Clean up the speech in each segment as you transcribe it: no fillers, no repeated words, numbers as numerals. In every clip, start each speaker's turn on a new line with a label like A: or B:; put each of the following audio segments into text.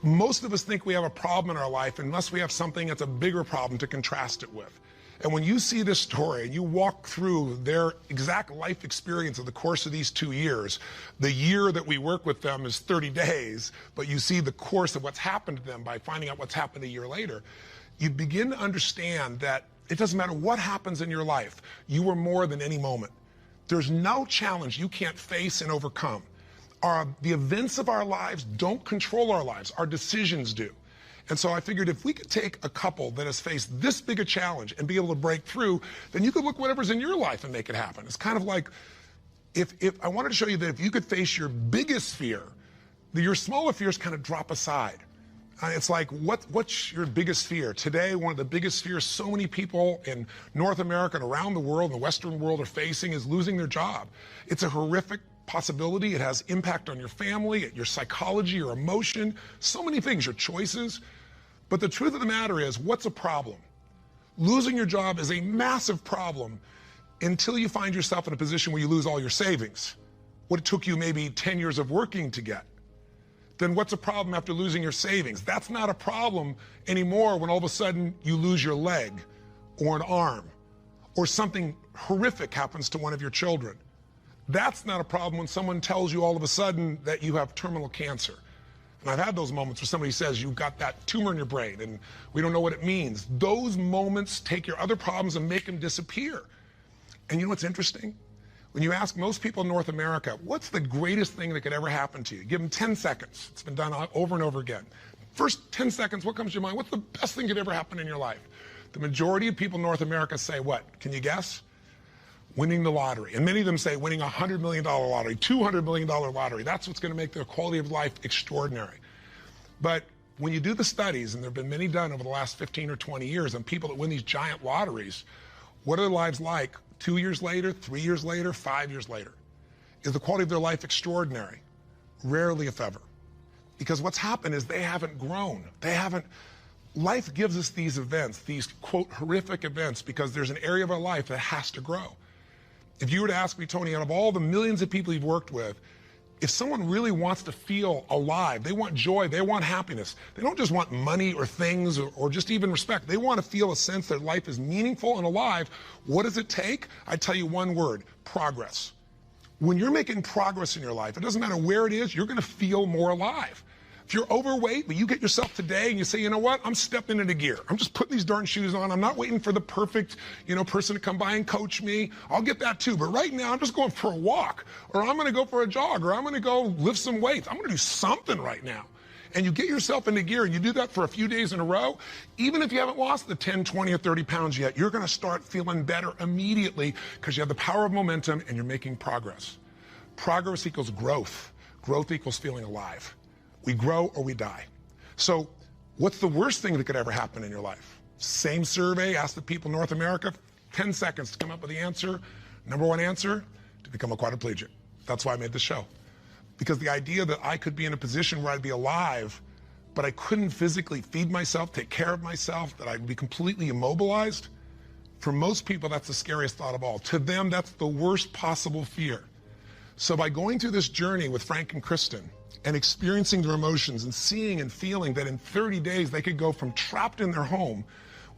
A: Most of us think we have a problem in our life unless we have something that's a bigger problem to contrast it with. And when you see this story and you walk through their exact life experience of the course of these 2 years, the year that we work with them is 30 days, but you see the course of what's happened to them by finding out what's happened a year later, you begin to understand that it doesn't matter what happens in your life, you are more than any moment. There's no challenge you can't face and overcome. The events of our lives don't control our lives, our decisions do. And so I figured if we could take a couple that has faced this big a challenge and be able to break through, then you could look whatever's in your life and make it happen. It's kind of like, if I wanted to show you that if you could face your biggest fear, your smaller fears kind of drop aside. It's like, what's your biggest fear? Today, one of the biggest fears so many people in North America and around the world, the Western world, are facing is losing their job. It's a horrific possibility. It has impact on your family, your psychology, your emotion, so many things, your choices. But the truth of the matter is, what's a problem? Losing your job is a massive problem until you find yourself in a position where you lose all your savings. What it took you maybe 10 years of working to get. Then what's a problem after losing your savings? That's not a problem anymore when all of a sudden you lose your leg or an arm or something horrific happens to one of your children. That's not a problem when someone tells you all of a sudden that you have terminal cancer. And I've had those moments where somebody says you've got that tumor in your brain and we don't know what it means. Those moments take your other problems and make them disappear. And you know what's interesting? When you ask most people in North America, what's the greatest thing that could ever happen to you? Give them 10 seconds. It's been done over and over again. First 10 seconds, what comes to your mind? What's the best thing that could ever happen in your life? The majority of people in North America say what? Can you guess? Winning the lottery. And many of them say winning a $100 million lottery, $200 million lottery. That's what's going to make their quality of life extraordinary. But when you do the studies, and there have been many done over the last 15 or 20 years on people that win these giant lotteries, what are their lives like 2 years later, 3 years later, 5 years later? Is the quality of their life extraordinary? Rarely, if ever. Because what's happened is they haven't grown. Life gives us these events, these, quote, horrific events, because there's an area of our life that has to grow. If you were to ask me, Tony, out of all the millions of people you've worked with, if someone really wants to feel alive, they want joy, they want happiness, they don't just want money or things or just even respect. They want to feel a sense that life is meaningful and alive. What does it take? I tell you one word: progress. When you're making progress in your life, it doesn't matter where it is, you're going to feel more alive. If you're overweight, but you get yourself today and you say, you know what, I'm stepping into gear. I'm just putting these darn shoes on. I'm not waiting for the perfect, person to come by and coach me. I'll get that too. But right now, I'm just going for a walk, or I'm going to go for a jog, or I'm going to go lift some weights. I'm going to do something right now. And you get yourself into gear, and you do that for a few days in a row. Even if you haven't lost the 10, 20, or 30 pounds yet, you're going to start feeling better immediately because you have the power of momentum and you're making progress. Progress equals growth. Growth equals feeling alive. We grow or we die. So what's the worst thing that could ever happen in your life? Same survey, asked the people in North America, 10 seconds to come up with the answer. Number one answer: to become a quadriplegic. That's why I made the show. Because the idea that I could be in a position where I'd be alive, but I couldn't physically feed myself, take care of myself, that I'd be completely immobilized, for most people, that's the scariest thought of all. To them, that's the worst possible fear. So by going through this journey with Frank and Kristen, and experiencing their emotions and seeing and feeling that in 30 days they could go from trapped in their home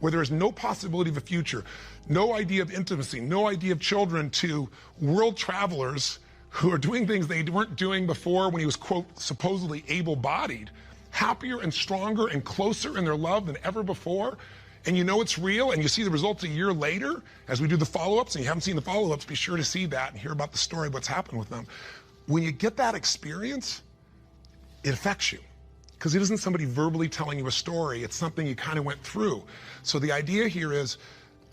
A: where there is no possibility of a future, no idea of intimacy, no idea of children, to world travelers who are doing things they weren't doing before when he was, quote, supposedly able-bodied, happier and stronger and closer in their love than ever before. And you know it's real, and you see the results a year later as we do the follow-ups, and you haven't seen the follow-ups, be sure to see that and hear about the story of what's happened with them. When you get that experience, it affects you, because it isn't somebody verbally telling you a story. It's something you kind of went through. So the idea here is,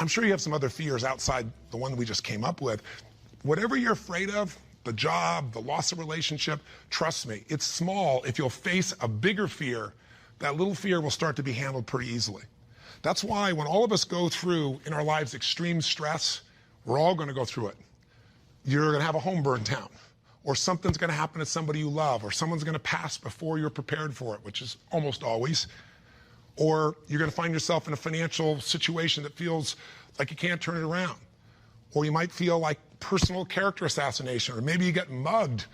A: I'm sure you have some other fears outside the one we just came up with. Whatever you're afraid of, the job, the loss of relationship, trust me, it's small. If you'll face a bigger fear, that little fear will start to be handled pretty easily. That's why when all of us go through in our lives extreme stress, we're all going to go through it. You're going to have a home burned down, or something's going to happen to somebody you love, or someone's going to pass before you're prepared for it, which is almost always. Or you're going to find yourself in a financial situation that feels like you can't turn it around. Or you might feel like personal character assassination, or maybe you get mugged,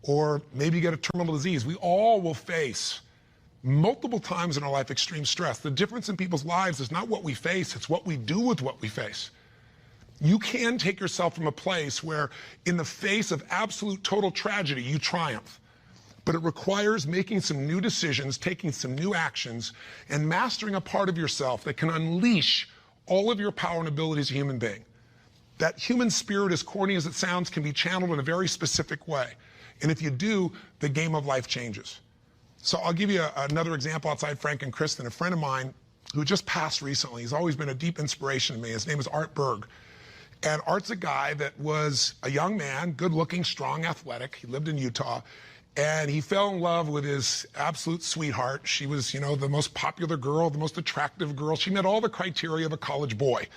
A: or maybe you get a terminal disease. We all will face multiple times in our life extreme stress. The difference in people's lives is not what we face, it's what we do with what we face. You can take yourself from a place where in the face of absolute total tragedy, you triumph. But it requires making some new decisions, taking some new actions, and mastering a part of yourself that can unleash all of your power and ability as a human being. That human spirit, as corny as it sounds, can be channeled in a very specific way. And if you do, the game of life changes. So I'll give you another example outside Frank and Kristen. A friend of mine who just passed recently, he's always been a deep inspiration to me. His name is Art Berg. And Art's a guy that was a young man, good-looking, strong, athletic. He lived in Utah. And he fell in love with his absolute sweetheart. She was, you know, the most popular girl, the most attractive girl. She met all the criteria of a college boy.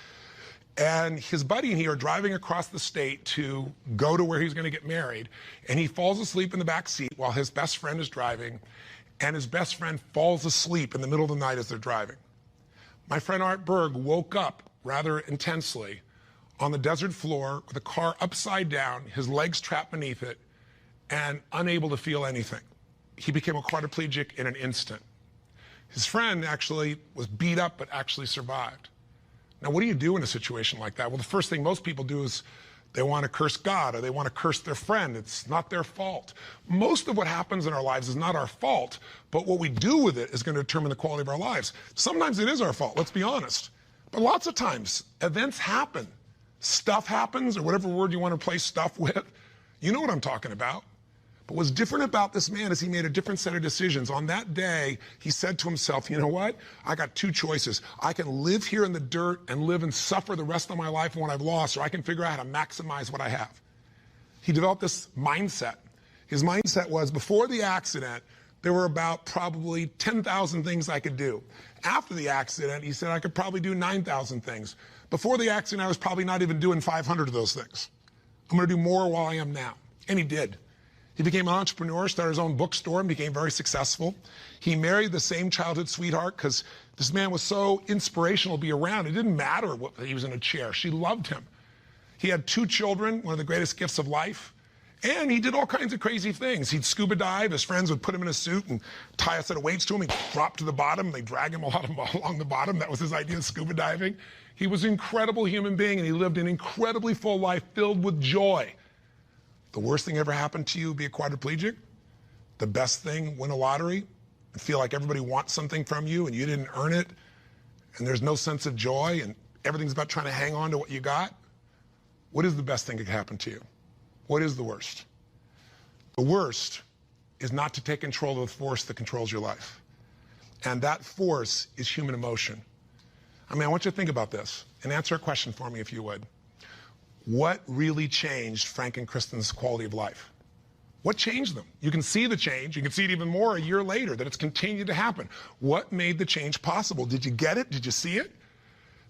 A: And his buddy and he are driving across the state to go to where he's going to get married. And he falls asleep in the back seat while his best friend is driving. And his best friend falls asleep in the middle of the night as they're driving. My friend Art Berg woke up rather intensely on the desert floor with the car upside down, his legs trapped beneath it, and unable to feel anything. He became a quadriplegic in an instant. His friend actually was beat up, but actually survived. Now, what do you do in a situation like that? Well, the first thing most people do is they want to curse God or they want to curse their friend. It's not their fault. Most of what happens in our lives is not our fault, but what we do with it is going to determine the quality of our lives. Sometimes it is our fault, let's be honest. But lots of times, events happen. Stuff happens, or whatever word you want to replace stuff with. You know what I'm talking about. But what's different about this man is he made a different set of decisions. On that day, he said to himself, you know what? I got two choices. I can live here in the dirt and live and suffer the rest of my life in what I've lost, or I can figure out how to maximize what I have. He developed this mindset. His mindset was, before the accident, there were about probably 10,000 things I could do. After the accident, he said I could probably do 9,000 things. Before the accident, I was probably not even doing 500 of those things. I'm going to do more while I am now. And he did. He became an entrepreneur, started his own bookstore, and became very successful. He married the same childhood sweetheart because this man was so inspirational to be around. It didn't matter what he was in a chair. She loved him. He had 2 children, one of the greatest gifts of life. And he did all kinds of crazy things. He'd scuba dive. His friends would put him in a suit and tie a set of weights to him. He'd drop to the bottom. They'd drag him along the bottom. That was his idea of scuba diving. He was an incredible human being, and he lived an incredibly full life filled with joy. The worst thing ever happened to you, be a quadriplegic. The best thing, win a lottery and feel like everybody wants something from you and you didn't earn it, and there's no sense of joy and everything's about trying to hang on to what you got. What is the best thing that could happen to you? What is the worst? The worst is not to take control of the force that controls your life. And that force is human emotion. I mean, I want you to think about this and answer a question for me if you would. What really changed Frank and Kristen's quality of life? What changed them? You can see the change. You can see it even more a year later, that it's continued to happen. What made the change possible? Did you get it? Did you see it?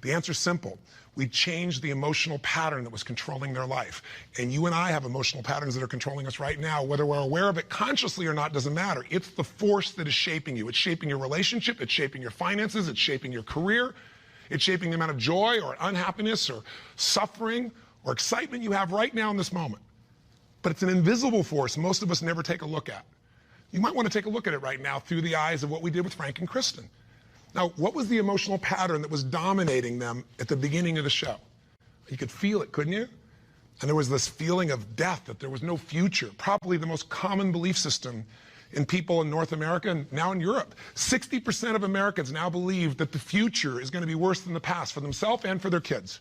A: The answer is simple. We changed the emotional pattern that was controlling their life. And you and I have emotional patterns that are controlling us right now. Whether we're aware of it consciously or not doesn't matter. It's the force that is shaping you. It's shaping your relationship. It's shaping your finances. It's shaping your career. It's shaping the amount of joy or unhappiness or suffering or excitement you have right now in this moment. But it's an invisible force most of us never take a look at. You might want to take a look at it right now through the eyes of what we did with Frank and Kristen. Now, what was the emotional pattern that was dominating them at the beginning of the show? You could feel it, couldn't you? And there was this feeling of death, that there was no future, probably the most common belief system in people in North America and now in Europe. 60% of Americans now believe that the future is going to be worse than the past for themselves and for their kids.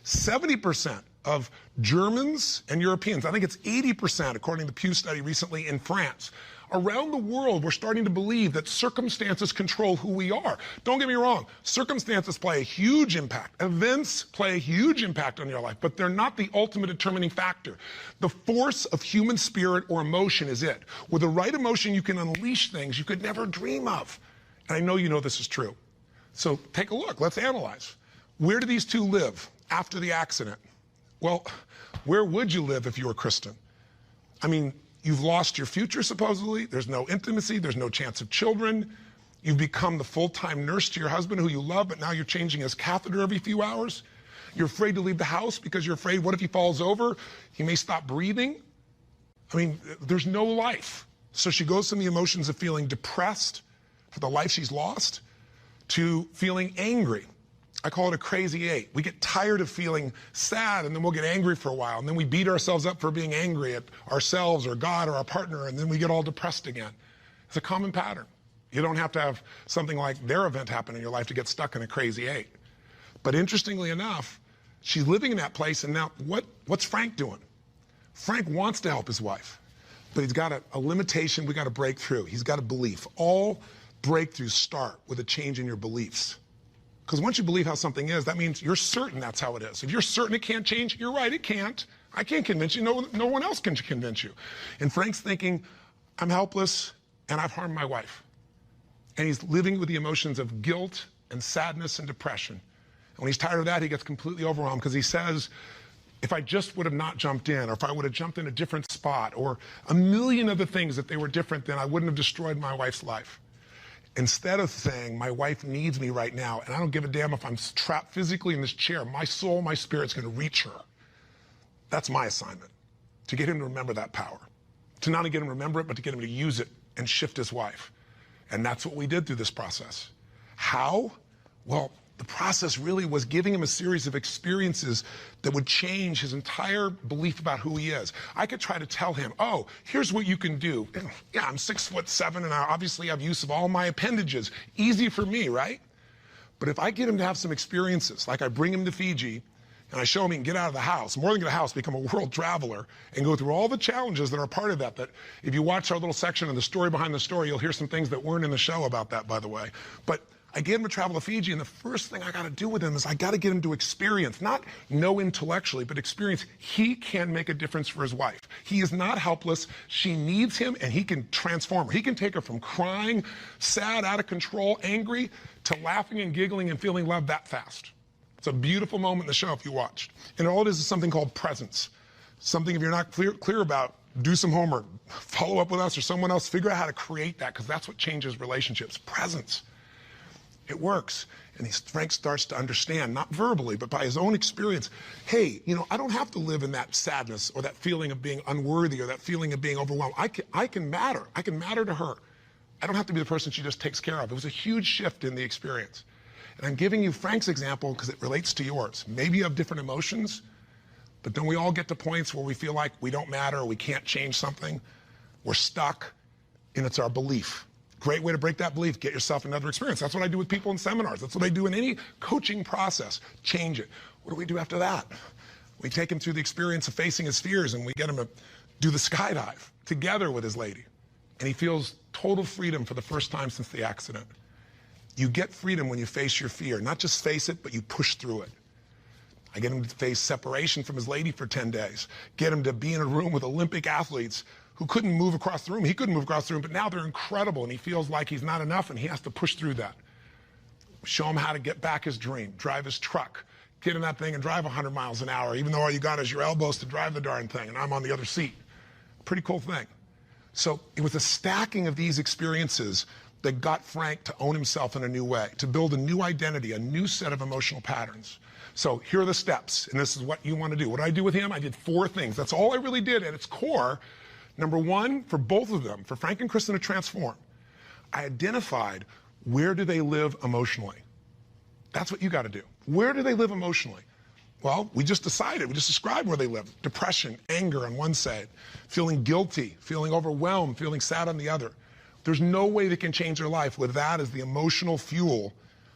A: 70% of Germans and Europeans, I think it's 80% according to the Pew study recently in France. Around the world, we're starting to believe that circumstances control who we are. Don't get me wrong, circumstances play a huge impact. Events play a huge impact on your life, but they're not the ultimate determining factor. The force of human spirit or emotion is it. With the right emotion, you can unleash things you could never dream of. And I know you know this is true. So take a look, let's analyze. Where do these two live after the accident? Well, where would you live if you were Kristen? I mean, you've lost your future, supposedly. There's no intimacy. There's no chance of children. You've become the full-time nurse to your husband who you love, but now you're changing his catheter every few hours. You're afraid to leave the house because you're afraid, what if he falls over? He may stop breathing. I mean, there's no life. So she goes from the emotions of feeling depressed, for the life she's lost, to feeling angry. I call it a crazy 8. We get tired of feeling sad, and then we'll get angry for a while, and then we beat ourselves up for being angry at ourselves or God or our partner, and then we get all depressed again. It's a common pattern. You don't have to have something like their event happen in your life to get stuck in a crazy 8. But interestingly enough, she's living in that place, and now what's Frank doing? Frank wants to help his wife, but he's got a limitation we got to break through. He's got a belief. All breakthroughs start with a change in your beliefs. Because once you believe how something is, that means you're certain that's how it is. If you're certain it can't change, you're right, it can't. I can't convince you. No one else can convince you. And Frank's thinking, I'm helpless, and I've harmed my wife. And he's living with the emotions of guilt and sadness and depression. And when he's tired of that, he gets completely overwhelmed because he says, if I just would have not jumped in, or if I would have jumped in a different spot, or a million other things, if they were different, then I wouldn't have destroyed my wife's life. Instead of saying, my wife needs me right now, and I don't give a damn if I'm trapped physically in this chair, my soul, my spirit's going to reach her. That's my assignment, to get him to remember that power. To not only get him to remember it, but to get him to use it and shift his wife. And that's what we did through this process. How? Well, the process really was giving him a series of experiences that would change his entire belief about who he is. I could try to tell him, oh, here's what you can do. Yeah, I'm 6'7", and I obviously have use of all my appendages. Easy for me, right? But if I get him to have some experiences, like I bring him to Fiji, and I show him he can get out of the house, more than get out of the house, become a world traveler, and go through all the challenges that are part of that if you watch our little section of the story behind the story, you'll hear some things that weren't in the show about that, by the way. But I get him to travel to Fiji, and the first thing I got to do with him is I got to get him to experience, not know intellectually, but experience he can make a difference for his wife. He is not helpless. She needs him, and he can transform her. He can take her from crying, sad, out of control, angry, to laughing and giggling and feeling love that fast. It's a beautiful moment in the show if you watched. And all it is something called presence. Something if you're not clear about, do some homework, follow up with us or someone else, figure out how to create that, because that's what changes relationships. Presence. It works. And Frank starts to understand, not verbally, but by his own experience, hey, I don't have to live in that sadness or that feeling of being unworthy or that feeling of being overwhelmed. I can matter. I can matter to her. I don't have to be the person she just takes care of. It was a huge shift in the experience. And I'm giving you Frank's example because it relates to yours. Maybe you have different emotions, but don't we all get to points where we feel like we don't matter or we can't change something? We're stuck, and it's our belief. Great way to break that belief, get yourself another experience. That's what I do with people in seminars. That's what I do in any coaching process. Change it. What do we do after that? We take him through the experience of facing his fears, and we get him to do the skydive together with his lady. And he feels total freedom for the first time since the accident. You get freedom when you face your fear. Not just face it, but you push through it. I get him to face separation from his lady for 10 days. Get him to be in a room with Olympic athletes who couldn't move across the room. He couldn't move across the room, but now they're incredible, and he feels like he's not enough, and he has to push through that. Show him how to get back his dream, drive his truck, get in that thing and drive 100 miles an hour, even though all you got is your elbows to drive the darn thing, and I'm on the other seat. Pretty cool thing. So it was a stacking of these experiences that got Frank to own himself in a new way, to build a new identity, a new set of emotional patterns. So here are the steps, and this is what you want to do. What did I do with him? I did 4 things. That's all I really did at its core. Number 1, for both of them, for Frank and Kristen to transform, I identified where do they live emotionally. That's what you got to do. Where do they live emotionally? Well, we just described where they live. Depression, anger on one side, feeling guilty, feeling overwhelmed, feeling sad on the other. There's no way they can change their life with that as the emotional fuel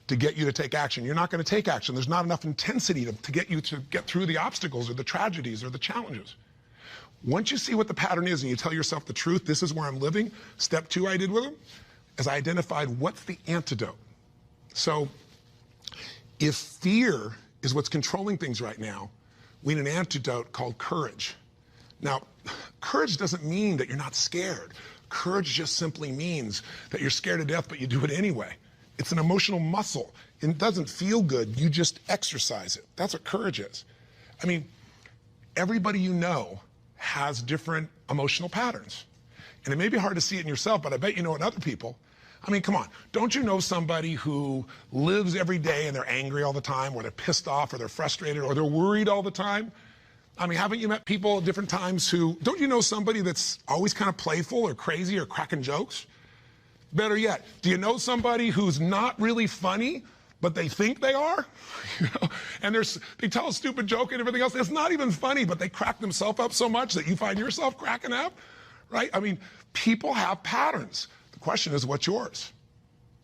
A: to get you to take action. You're not going to take action. There's not enough intensity to get you to get through the obstacles or the tragedies or the challenges. Once you see what the pattern is and you tell yourself the truth, this is where I'm living, step 2 I did with them, is I identified what's the antidote. So if fear is what's controlling things right now, we need an antidote called courage. Now, courage doesn't mean that you're not scared. Courage just simply means that you're scared to death, but you do it anyway. It's an emotional muscle. It doesn't feel good. You just exercise it. That's what courage is. I mean, everybody you know has different emotional patterns. And it may be hard to see it in yourself, but I bet you know in other people. I mean, come on. Don't you know somebody who lives every day and they're angry all the time, or they're pissed off, or they're frustrated, or they're worried all the time? I mean, haven't you met people at different times who, don't you know somebody that's always kind of playful or crazy or cracking jokes? Better yet, do you know somebody who's not really funny, but they think they are? And they tell a stupid joke and everything else. It's not even funny, but they crack themselves up so much that you find yourself cracking up, right? I mean, people have patterns. The question is, what's yours?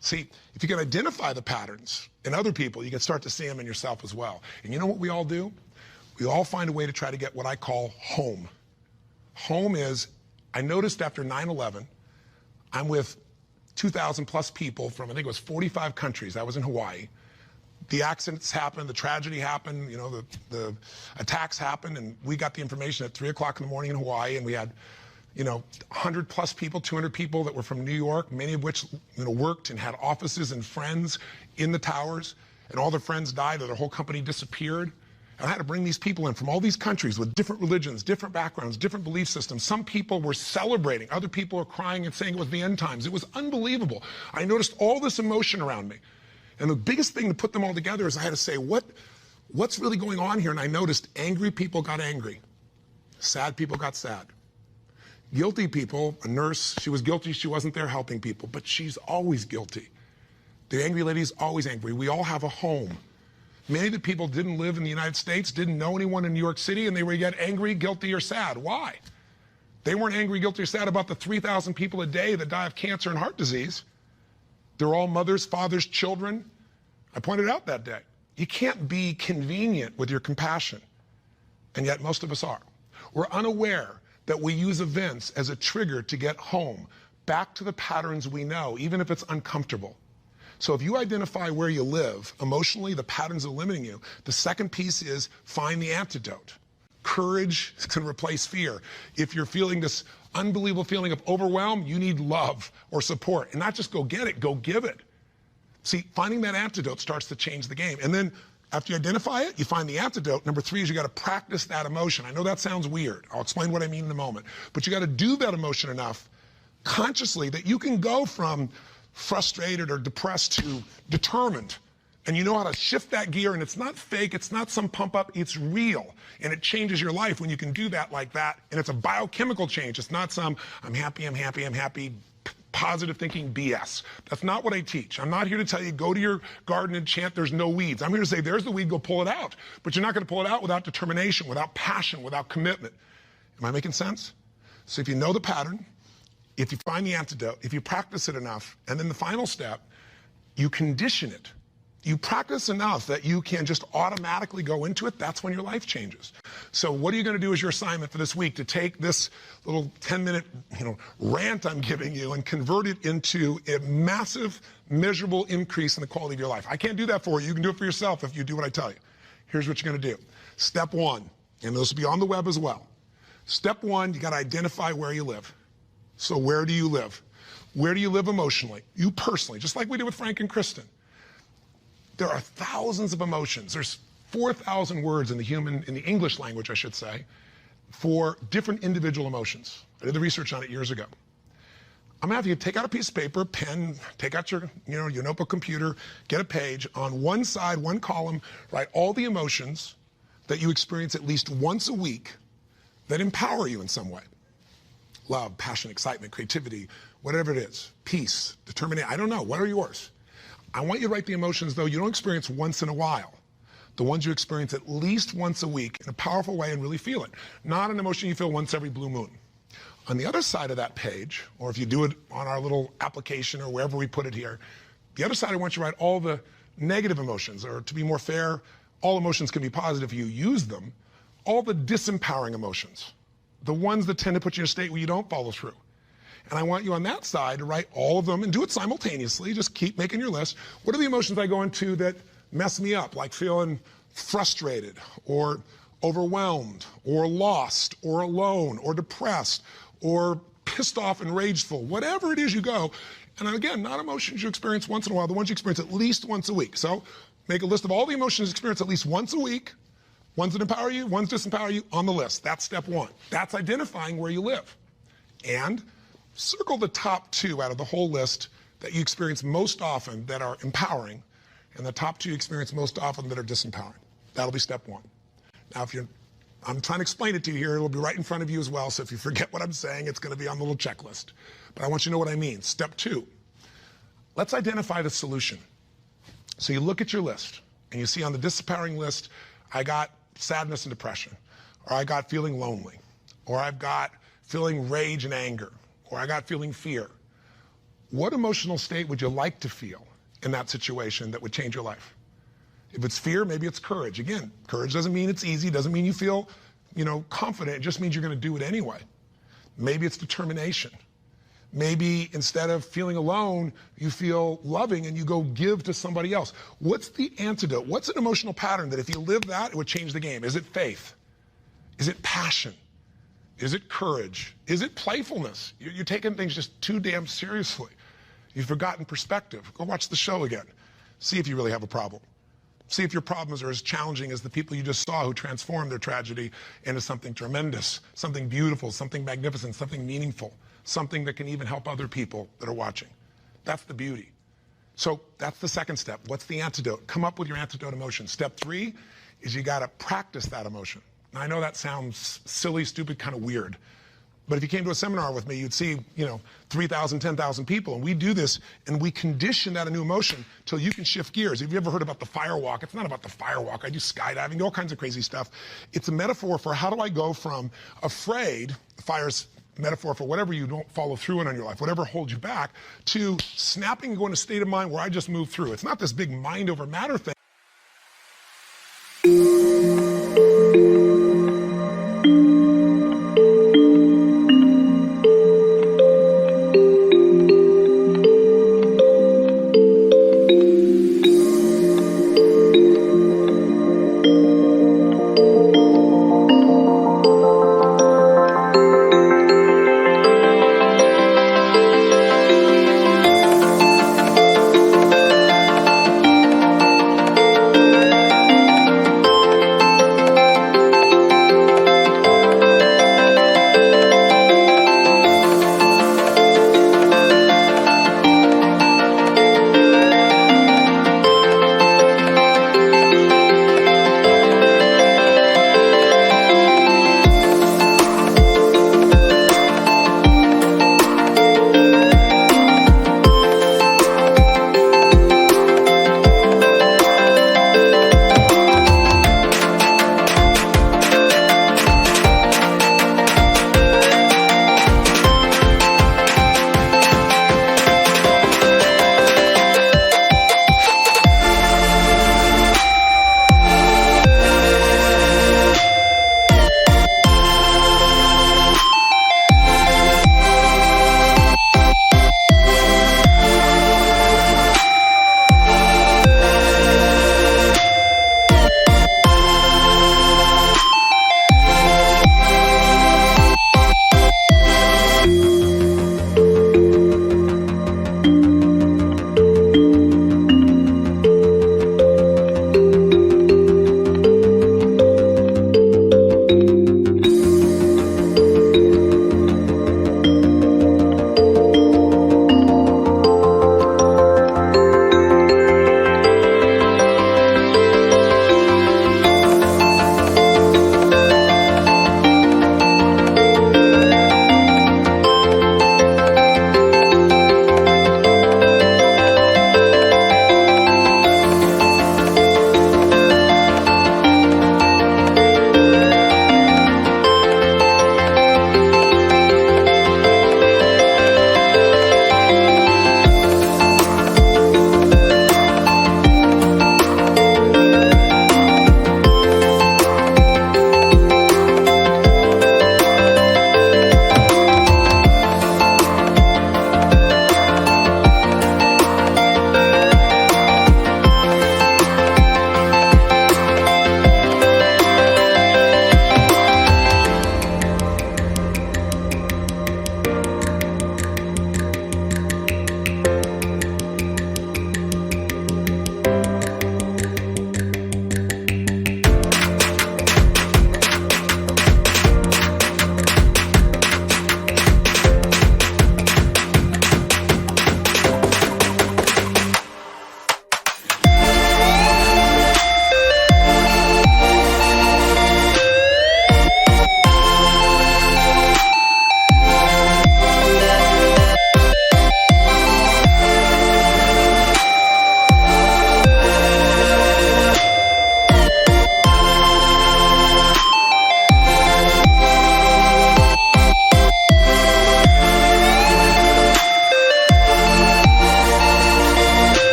A: See, if you can identify the patterns in other people, you can start to see them in yourself as well. And you know what we all do? We all find a way to try to get what I call home. Home is, I noticed after 9/11, I'm with 2,000 plus people from, I think it was 45 countries. I was in Hawaii. The accidents happened, the tragedy happened, the attacks happened, and we got the information at 3 o'clock in the morning in Hawaii, and we had 100 plus people, 200 people that were from New York, many of which worked and had offices and friends in the towers, and all their friends died or their whole company disappeared. And I had to bring these people in from all these countries with different religions, different backgrounds, different belief systems. Some people were celebrating. Other people were crying and saying it was the end times. It was unbelievable. I noticed all this emotion around me. And the biggest thing to put them all together is I had to say, what's really going on here? And I noticed angry people got angry. Sad people got sad. Guilty people, a nurse, she was guilty. She wasn't there helping people, but she's always guilty. The angry lady is always angry. We all have a home. Many of the people didn't live in the United States, didn't know anyone in New York City, and they were yet angry, guilty, or sad. Why? They weren't angry, guilty, or sad about the 3,000 people a day that die of cancer and heart disease. They're all mothers, fathers, children. I pointed out that day. You can't be convenient with your compassion, and yet most of us are. We're unaware that we use events as a trigger to get home, back to the patterns we know, even if it's uncomfortable. So if you identify where you live, emotionally, the patterns that are limiting you, the second piece is find the antidote. Courage can replace fear. If you're feeling this unbelievable feeling of overwhelm, you need love or support. And not just go get it, go give it. See, finding that antidote starts to change the game. And then after you identify it, you find the antidote. Number 3 is you got to practice that emotion. I know that sounds weird. I'll explain what I mean in a moment. But you got to do that emotion enough consciously that you can go from frustrated or depressed to determined. And you know how to shift that gear, and it's not fake, it's not some pump up, it's real. And it changes your life when you can do that like that. And it's a biochemical change. It's not some I'm happy, positive thinking BS. That's not what I teach. I'm not here to tell you go to your garden and chant there's no weeds. I'm here to say there's the weed, go pull it out. But you're not going to pull it out without determination, without passion, without commitment. Am I making sense? So if you know the pattern, if you find the antidote, if you practice it enough, and then the final step, you condition it. You practice enough that you can just automatically go into it, that's when your life changes. So what are you going to do as your assignment for this week to take this little 10-minute rant I'm giving you and convert it into a massive, measurable increase in the quality of your life? I can't do that for you. You can do it for yourself if you do what I tell you. Here's what you're going to do. Step 1, and this will be on the web as well. Step 1, you got to identify where you live. So where do you live? Where do you live emotionally? You personally, just like we did with Frank and Kristen. There are thousands of emotions. There's 4,000 words in the English language, I should say, for different individual emotions. I did the research on it years ago. I'm gonna have you take out a piece of paper, pen, take out your notebook, computer, get a page. On one side, one column, write all the emotions that you experience at least once a week that empower you in some way. Love, passion, excitement, creativity, whatever it is. Peace, determination, I don't know, what are yours? I want you to write the emotions, though, you don't experience once in a while. The ones you experience at least once a week in a powerful way and really feel it. Not an emotion you feel once every blue moon. On the other side of that page, or if you do it on our little application or wherever we put it here, the other side I want you to write all the negative emotions, or to be more fair, all emotions can be positive if you use them, all the disempowering emotions. The ones that tend to put you in a state where you don't follow through. And I want you on that side to write all of them and do it simultaneously. Just keep making your list. What are the emotions I go into that mess me up, like feeling frustrated or overwhelmed or lost or alone or depressed or pissed off and rageful, whatever it is you go. And again, not emotions you experience once in a while, the ones you experience at least once a week. So make a list of all the emotions you experience at least once a week. Ones that empower you, ones that disempower you, on the list. That's step 1. That's identifying where you live. And circle the top 2 out of the whole list that you experience most often that are empowering, and the top 2 you experience most often that are disempowering. That'll be step 1. Now, I'm trying to explain it to you here. It'll be right in front of you as well, so if you forget what I'm saying, it's going to be on the little checklist. But I want you to know what I mean. Step 2, let's identify the solution. So you look at your list, and you see on the disempowering list, I got sadness and depression, or I got feeling lonely, or I've got feeling rage and anger, or I got feeling fear. What emotional state would you like to feel in that situation that would change your life? If it's fear, maybe it's courage. Again, courage doesn't mean it's easy, doesn't mean you feel, confident. It just means you're going to do it anyway. Maybe it's determination. Maybe instead of feeling alone, you feel loving and you go give to somebody else. What's the antidote? What's an emotional pattern that if you live that, it would change the game? Is it faith? Is it passion? Is it courage? Is it playfulness? You're taking things just too damn seriously. You've forgotten perspective. Go watch the show again. See if you really have a problem. See if your problems are as challenging as the people you just saw who transformed their tragedy into something tremendous, something beautiful, something magnificent, something meaningful, something that can even help other people that are watching. That's the beauty. So that's the second step. What's the antidote? Come up with your antidote emotion. Step 3 is you got to practice that emotion. Now, I know that sounds silly, stupid, kind of weird. But if you came to a seminar with me, you'd see, 3,000, 10,000 people. And we do this, and we condition that a new emotion till you can shift gears. Have you ever heard about the fire walk? It's not about the fire walk. I do skydiving, all kinds of crazy stuff. It's a metaphor for how do I go from afraid, fire's metaphor for whatever you don't follow through on in your life, whatever holds you back, to snapping and going to a state of mind where I just move through. It's not this big mind over matter thing.